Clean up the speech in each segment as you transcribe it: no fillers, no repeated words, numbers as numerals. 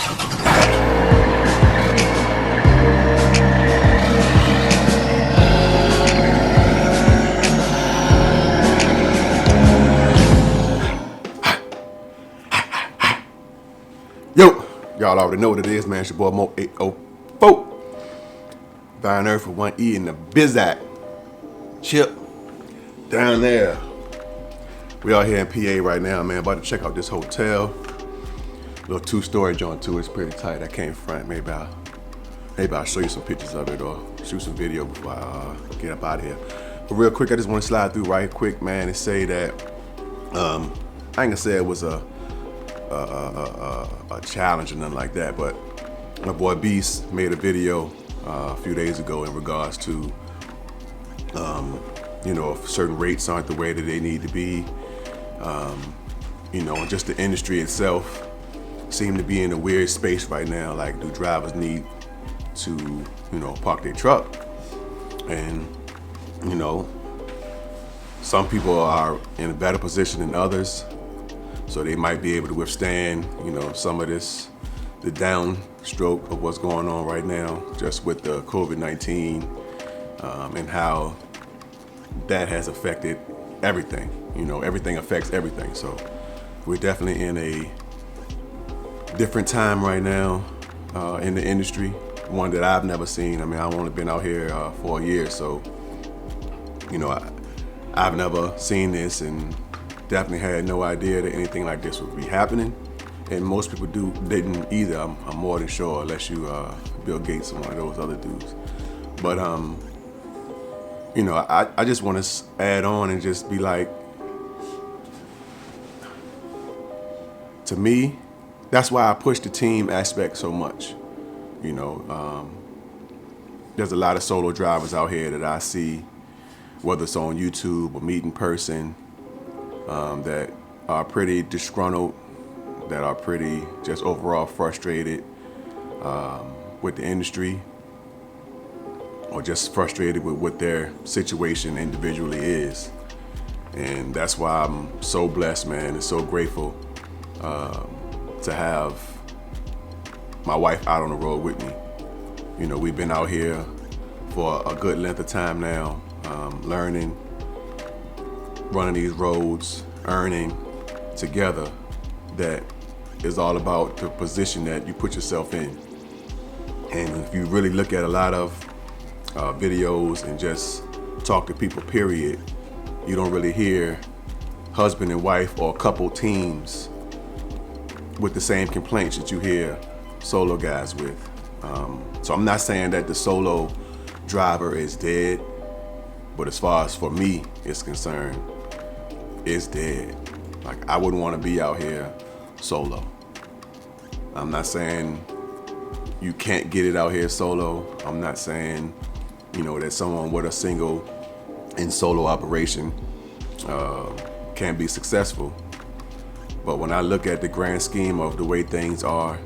Yo, y'all already know what it is, man. It's your boy Mo 804. Buying Earth with one E in the Bizac. Chip. Down there. We out here in PA right now, man. About to check out this hotel. Little two-story joint too. It's pretty tight. I can't front. Maybe I'll show you some pictures of it or shoot some video before I get up out of here. But real quick, I just want to slide through right quick, man, and say that I ain't gonna say it was a challenge or nothing like that, but my boy Beast made a video a few days ago in regards to if certain rates aren't the way that they need to be, and just the industry itself seem to be in a weird space right now. Like, do drivers need to park their truck? And some people are in a better position than others, so they might be able to withstand some of the downstroke of what's going on right now, just with the COVID-19 and how that has affected everything. Everything affects everything. So we're definitely in a different time right now in the industry, one that I've never seen. I mean, I've only been out here for a year, so I've never seen this, and definitely had no idea that anything like this would be happening. And most people didn't either. I'm more than sure, unless you Bill Gates or one of those other dudes. But I just want to add on and just be like, to me, that's why I push the team aspect so much. There's a lot of solo drivers out here that I see, whether it's on YouTube or meet in person, that are pretty disgruntled, that are pretty just overall frustrated with the industry, or just frustrated with what their situation individually is. And that's why I'm so blessed, man, and so grateful to have my wife out on the road with me. We've been out here for a good length of time now, learning, running these roads, earning together. That is all about the position that you put yourself in. And if you really look at a lot of videos and just talk to people, period, you don't really hear husband and wife or couple teams with the same complaints that you hear solo guys with. So I'm not saying that the solo driver is dead, but as far as for me is concerned, it's dead. Like, I wouldn't want to be out here solo. I'm not saying you can't get it out here solo. I'm not saying, that someone with a single and solo operation can't be successful. But when I look at the grand scheme of the way things are,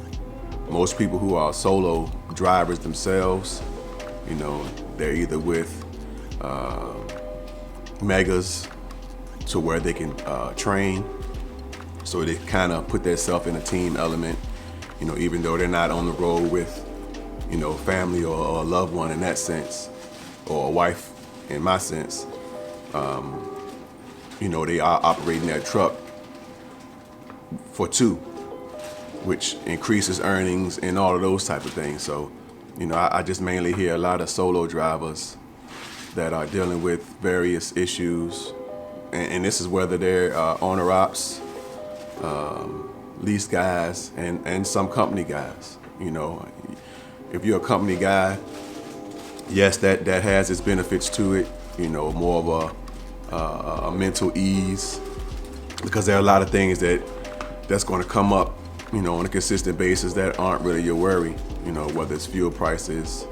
most people who are solo drivers themselves, they're either with megas to where they can train, so they kind of put themselves in a team element, even though they're not on the road with, family or a loved one in that sense, or a wife in my sense. They are operating that truck for two, which increases earnings and all of those type of things. So, I just mainly hear a lot of solo drivers that are dealing with various issues, and this is whether they're owner ops, lease guys, and some company guys. If you're a company guy, yes, that has its benefits to it. More of a mental ease, because there are a lot of things that's going to come up, on a consistent basis that aren't really your worry. Whether it's fuel prices,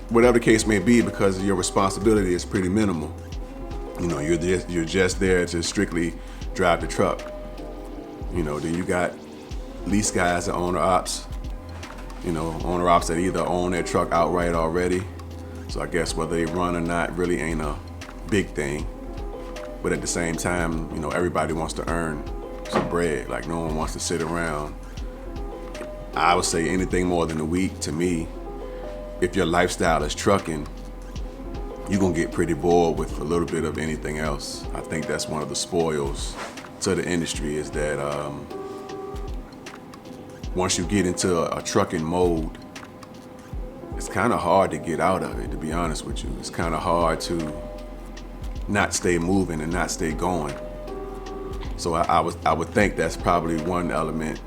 whatever the case may be, because your responsibility is pretty minimal. You're just there to strictly drive the truck. Then you got lease guys and owner ops. Owner ops that either own their truck outright already. So I guess whether they run or not really ain't a big thing. But at the same time, everybody wants to earn. some bread. Like no one wants to sit around. I would say anything more than a week, to me, if your lifestyle is trucking, you're gonna get pretty bored with a little bit of anything else. I think that's one of the spoils to the industry, is that once you get into a trucking mode, it's kind of hard to get out of it, to be honest with you. It's kind of hard to not stay moving and not stay going. So I would think that's probably one element,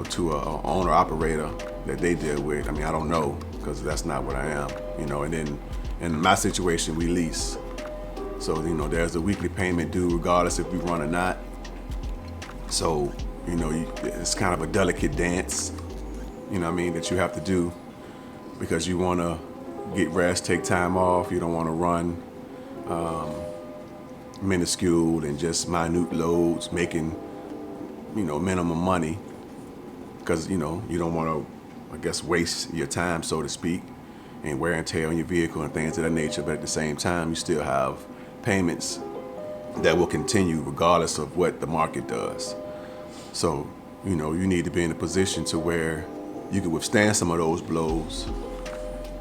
to a owner operator that they deal with. I mean, I don't know, because that's not what I am, and then in my situation, we lease. So, there's a weekly payment due regardless if we run or not. So, it's kind of a delicate dance, that you have to do, because you want to get rest, take time off. You don't want to run minuscule and just minute loads, making, minimum money, because, you don't want to, I guess, waste your time, so to speak, and wear and tear on your vehicle and things of that nature. But at the same time, you still have payments that will continue regardless of what the market does. So, you need to be in a position to where you can withstand some of those blows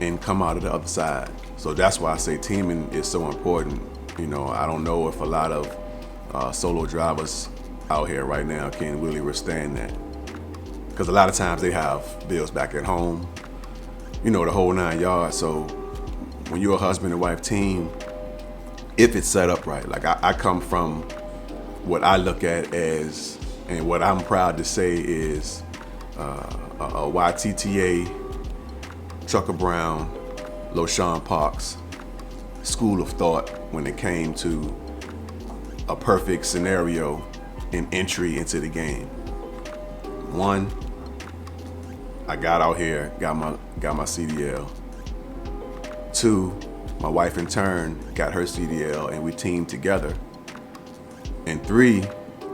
and come out of the other side. So that's why I say teaming is so important. I don't know if a lot of solo drivers out here right now can really withstand that, because a lot of times they have bills back at home, the whole 9 yards. So when you're a husband and wife team, if it's set up right, like I come from what I look at as, and what I'm proud to say is a YTTA, Trucker Brown, LoShawn Parks school of thought when it came to a perfect scenario in entry into the game. One, I got out here, got my CDL. Two, my wife in turn got her CDL, and we teamed together. And three,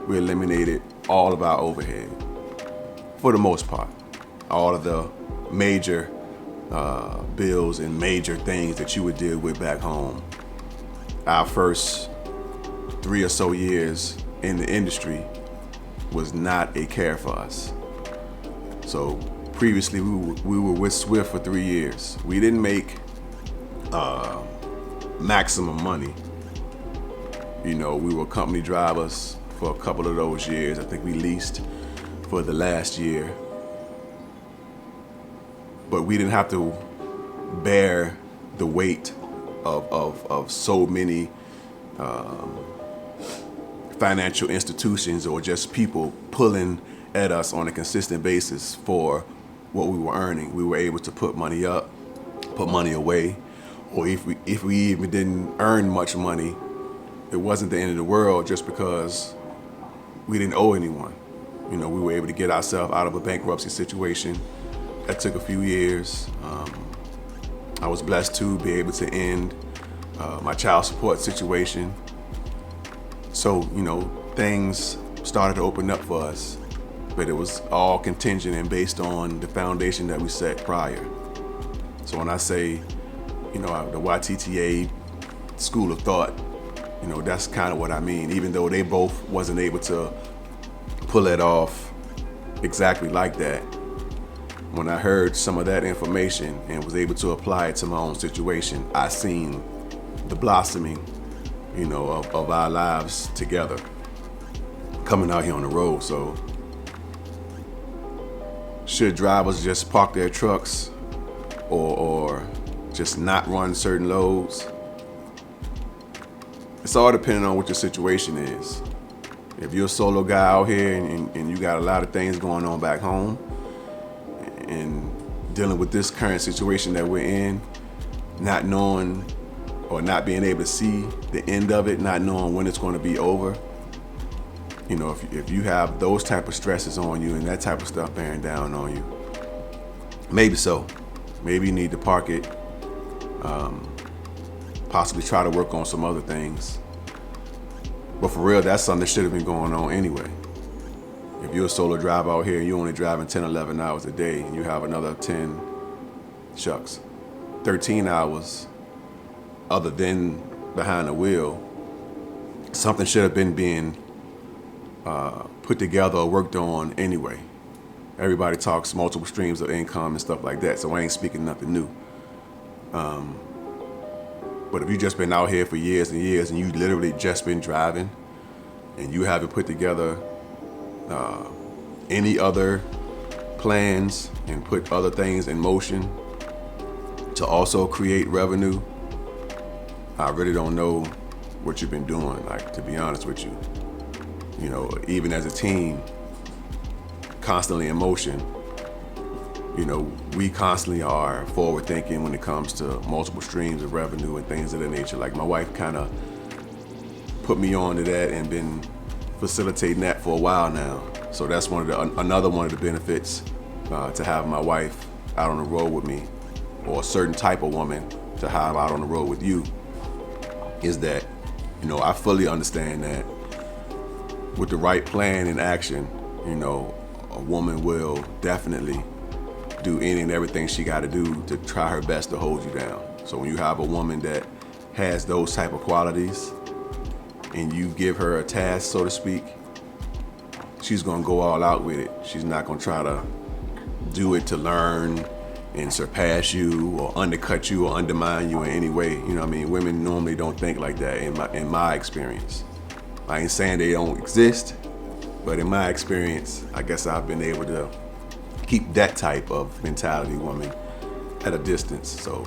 we eliminated all of our overhead, for the most part. All of the major bills and major things that you would deal with back home. Our first 3 or so years in the industry was not a care for us. So previously we were with Swift for 3 years. We didn't make maximum money. We were company drivers for a couple of those years. I think we leased for the last year. But we didn't have to bear the weight of so many financial institutions or just people pulling at us on a consistent basis for what we were earning. We were able to put money up, put money away, or if we even didn't earn much money, it wasn't the end of the world, just because we didn't owe anyone. We were able to get ourselves out of a bankruptcy situation. That took a few years. I was blessed to be able to end my child support situation. So, things started to open up for us, but it was all contingent and based on the foundation that we set prior. So when I say, the YTTA school of thought, that's kind of what I mean. Even though they both wasn't able to pull it off exactly like that, when I heard some of that information and was able to apply it to my own situation, I seen the blossoming, of our lives together, coming out here on the road. So should drivers just park their trucks or just not run certain loads? It's all depending on what your situation is. If you're a solo guy out here and you got a lot of things going on back home, and dealing with this current situation that we're in, not knowing or not being able to see the end of it, not knowing when it's going to be over. If you have those type of stresses on you and that type of stuff bearing down on you, maybe so. Maybe you need to park it, possibly try to work on some other things. But for real, that's something that should have been going on anyway. If you're a solo driver out here and you're only driving 10, 11 hours a day, and you have another 13 hours other than behind the wheel, something should have been being put put together or worked on anyway. Everybody talks multiple streams of income and stuff like that, so I ain't speaking nothing new. But if you just been out here for years and years and you literally just been driving and you haven't put together any other plans and put other things in motion to also create revenue, I really don't know what you've been doing, like, to be honest with you. You know, even as a team, constantly in motion, you know, we constantly are forward thinking when it comes to multiple streams of revenue and things of that nature. Like, my wife kind of put me on to that and been facilitating that for a while now. So that's another one of the benefits to have my wife out on the road with me, or a certain type of woman to have out on the road with you, is that, you know, I fully understand that with the right plan and action, you know, a woman will definitely do any and everything she got to do to try her best to hold you down. So when you have a woman that has those type of qualities and you give her a task, so to speak, she's gonna go all out with it. She's not gonna try to do it to learn and surpass you or undercut you or undermine you in any way. You know what I mean? Women normally don't think like that in my experience. I ain't saying they don't exist, but in my experience, I guess I've been able to keep that type of mentality woman at a distance. So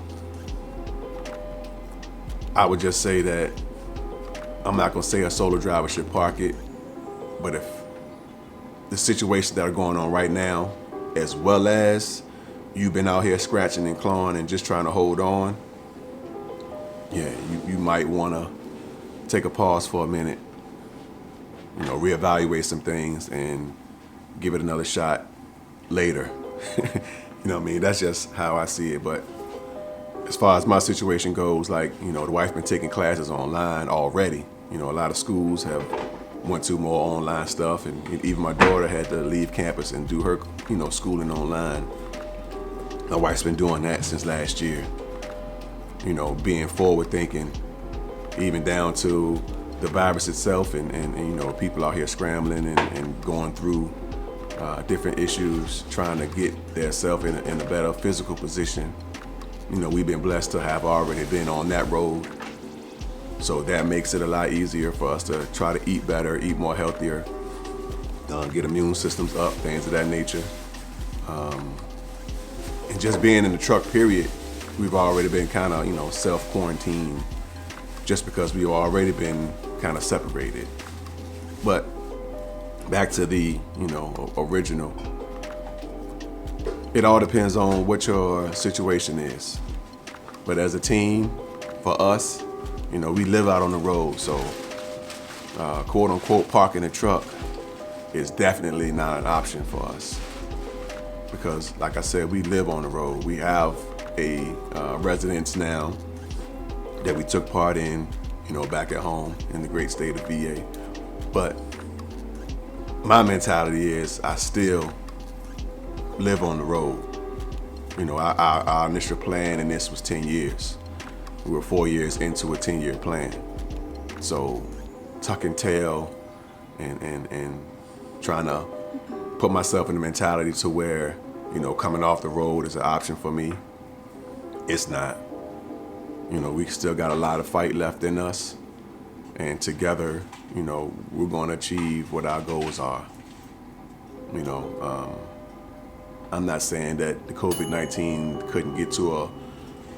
I would just say that I'm not gonna say a solo driver should park it, but if the situations that are going on right now, as well as you've been out here scratching and clawing and just trying to hold on, yeah, you might wanna take a pause for a minute, you know, reevaluate some things and give it another shot later. You know what I mean? That's just how I see it. But as far as my situation goes, like, you know, the wife's been taking classes online already. You know, a lot of schools have went to more online stuff, and even my daughter had to leave campus and do her, you know, schooling online. My wife's been doing that since last year. You know, being forward thinking, even down to the virus itself, and you know, people out here scrambling and going through different issues, trying to get themselves in a better physical position. You know, we've been blessed to have already been on that road. So that makes it a lot easier for us to try to eat better, eat more healthier, get immune systems up, things of that nature. And just being in the truck, period, we've already been kind of, you know, self-quarantined just because we've already been kind of separated. But back to the, you know, original. It all depends on what your situation is. But as a team, for us, you know, we live out on the road, so quote unquote parking a truck is definitely not an option for us. Because like I said, we live on the road. We have a residence now that we took part in, you know, back at home in the great state of VA. But my mentality is I still live on the road. You know, our initial plan in this was 10 years. We were 4 years into a 10-year plan. So tuck and tail and trying to put myself in the mentality to where, you know, coming off the road is an option for me. It's not. You know, we still got a lot of fight left in us. And together, you know, we're going to achieve what our goals are. You know, I'm not saying that the COVID-19 couldn't get to a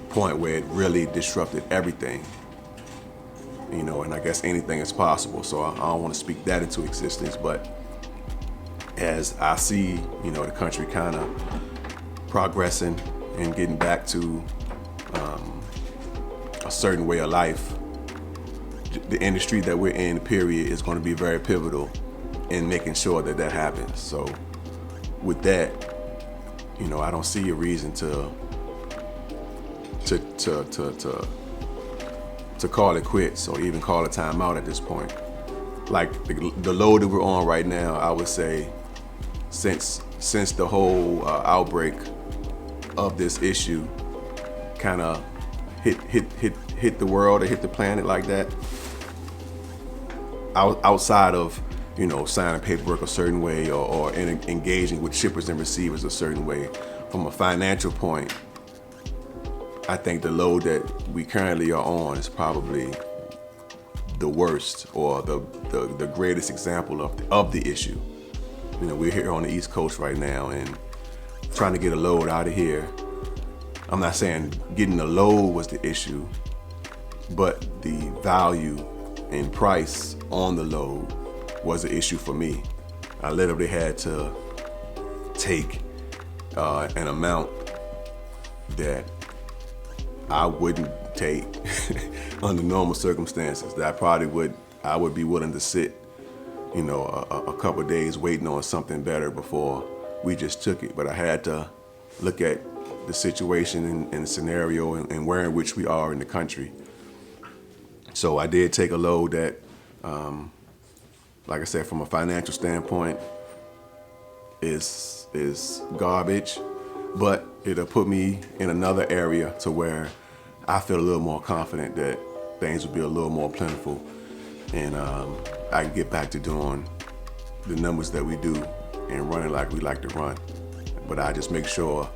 point where it really disrupted everything. You know, and I guess anything is possible. So I don't want to speak that into existence, but as I see, you know, the country kind of progressing and getting back to a certain way of life, the industry that we're in, period, is going to be very pivotal in making sure that that happens. So with that, you know, I don't see a reason to call it quits or even call a timeout at this point. Like the load that we're on right now, I would say, since the whole outbreak of this issue kind of hit the world or hit the planet like that, outside of signing paperwork a certain way or engaging with shippers and receivers a certain way. From a financial point, I think the load that we currently are on is probably the worst or the greatest example of the issue. We're here on the East Coast right now and trying to get a load out of here. I'm not saying getting the load was the issue, but the value and price on the load was an issue for me. I literally had to take an amount that I wouldn't take under normal circumstances. That I would be willing to sit, a couple of days waiting on something better before we just took it. But I had to look at the situation and the scenario and where in which we are in the country. So I did take a load that, like I said, from a financial standpoint, is garbage, but it'll put me in another area to where I feel a little more confident that things will be a little more plentiful, and I can get back to doing the numbers that we do and running like we like to run. But I just make sure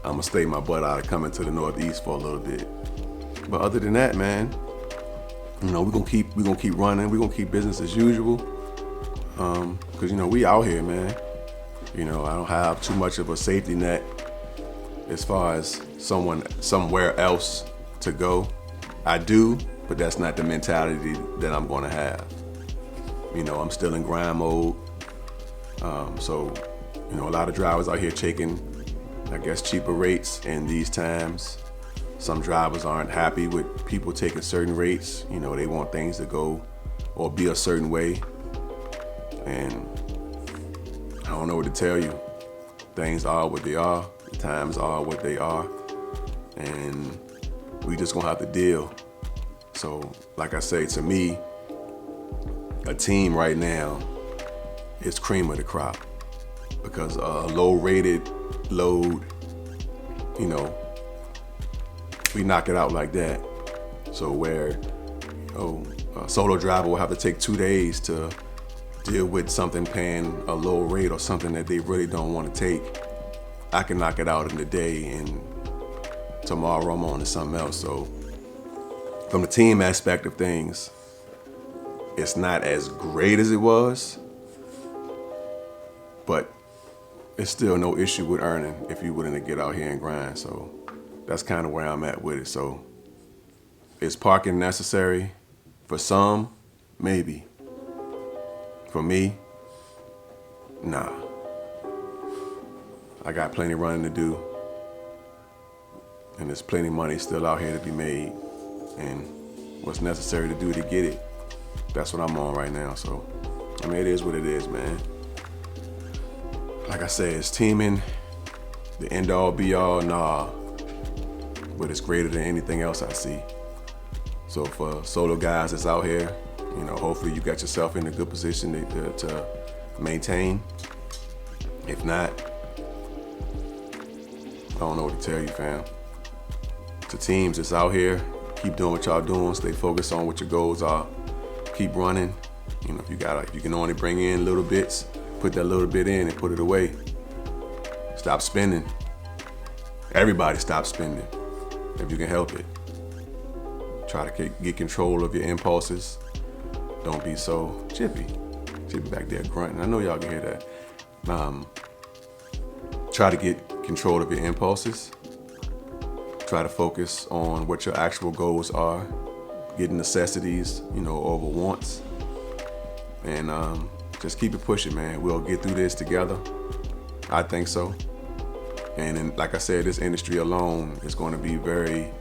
I'm gonna stay my butt out of coming to the Northeast for a little bit. But other than that, man, we're gonna keep running. We're gonna keep business as usual. Cause we out here, man. I don't have too much of a safety net as far as somewhere else to go. I do, but that's not the mentality that I'm gonna have. I'm still in grind mode. So, a lot of drivers out here taking, I guess, cheaper rates in these times. Some drivers aren't happy with people taking certain rates. They want things to go or be a certain way. And I don't know what to tell you. Things are what they are. The times are what they are. And we just gonna have to deal. So, like I say, to me, a team right now is cream of the crop. Because a low-rated load, we knock it out like that. So where a solo driver will have to take 2 days to deal with something paying a low rate or something that they really don't want to take, I can knock it out in a day, and tomorrow I'm on to something else. So from the team aspect of things, it's not as great as it was, but it's still no issue with earning if you're willing to get out here and grind. So that's kind of where I'm at with it. So is parking necessary? For some, maybe. For me, nah. I got plenty running to do, and there's plenty of money still out here to be made, and what's necessary to do to get it, that's what I'm on right now. So, it is what it is, man. Like I said, is teaming the end all be all? Nah, but it's greater than anything else I see. So for solo guys that's out here, hopefully you got yourself in a good position to maintain. If not, I don't know what to tell you, fam. To teams that's out here, keep doing what y'all doing. Stay focused on what your goals are. Keep running. If you can only bring in little bits, put that little bit in and put it away. Stop spending. Everybody stop spending if you can help it. Try to get control of your impulses. Don't be so chippy. Chippy back there grunting. I know y'all can hear that. Try to get control of your impulses. Try to focus on what your actual goals are. Getting necessities, over wants. And just keep it pushing, man. We'll get through this together. I think so. And like I said, this industry alone is going to be very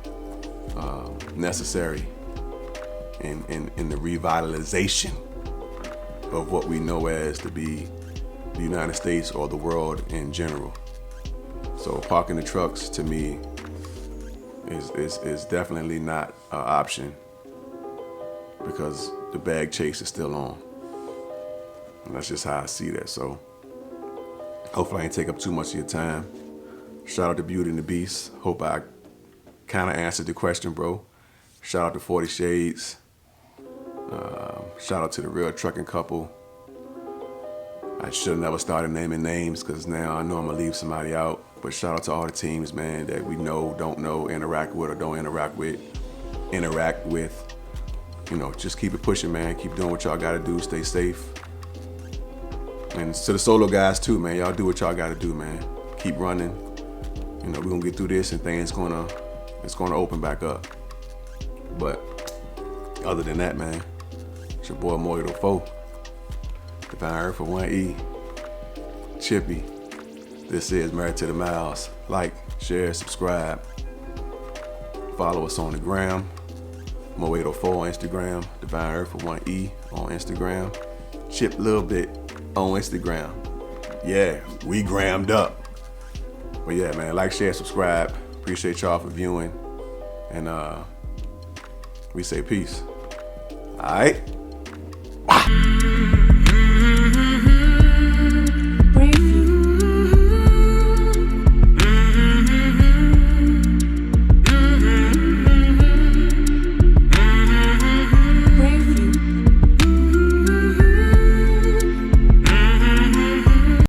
necessary in the revitalization of what we know as to be the United States or the world in general. So parking the trucks to me is definitely not an option, because the bag chase is still on. And that's just how I see that. So hopefully I ain't take up too much of your time. Shout out to Beauty and the Beast. Hope I kind of answered the question, bro. Shout out to 40 Shades. Shout out to the Real Trucking Couple. I should have never started naming names because now I know I'm gonna leave somebody out. But shout out to all the teams, man, that we know, don't know, interact with, or don't interact with. You know, just keep it pushing, man. Keep doing what y'all gotta do. Stay safe. And to the solo guys too, man. Y'all do what y'all gotta do, man. Keep running. You know, we're gonna get through this and things it's gonna open back up. But other than that, man, it's your boy Owneroperators. Divine Earth for 1E. Chippy. This is Married to the Miles. Like, share, subscribe. Follow us on the gram. Owneroperators on Instagram. Divine Earth for 1E on Instagram. Chip a little bit on Instagram. Yeah, we grammed up. But yeah, man, like, share, subscribe. Appreciate y'all for viewing. And we say peace. All right?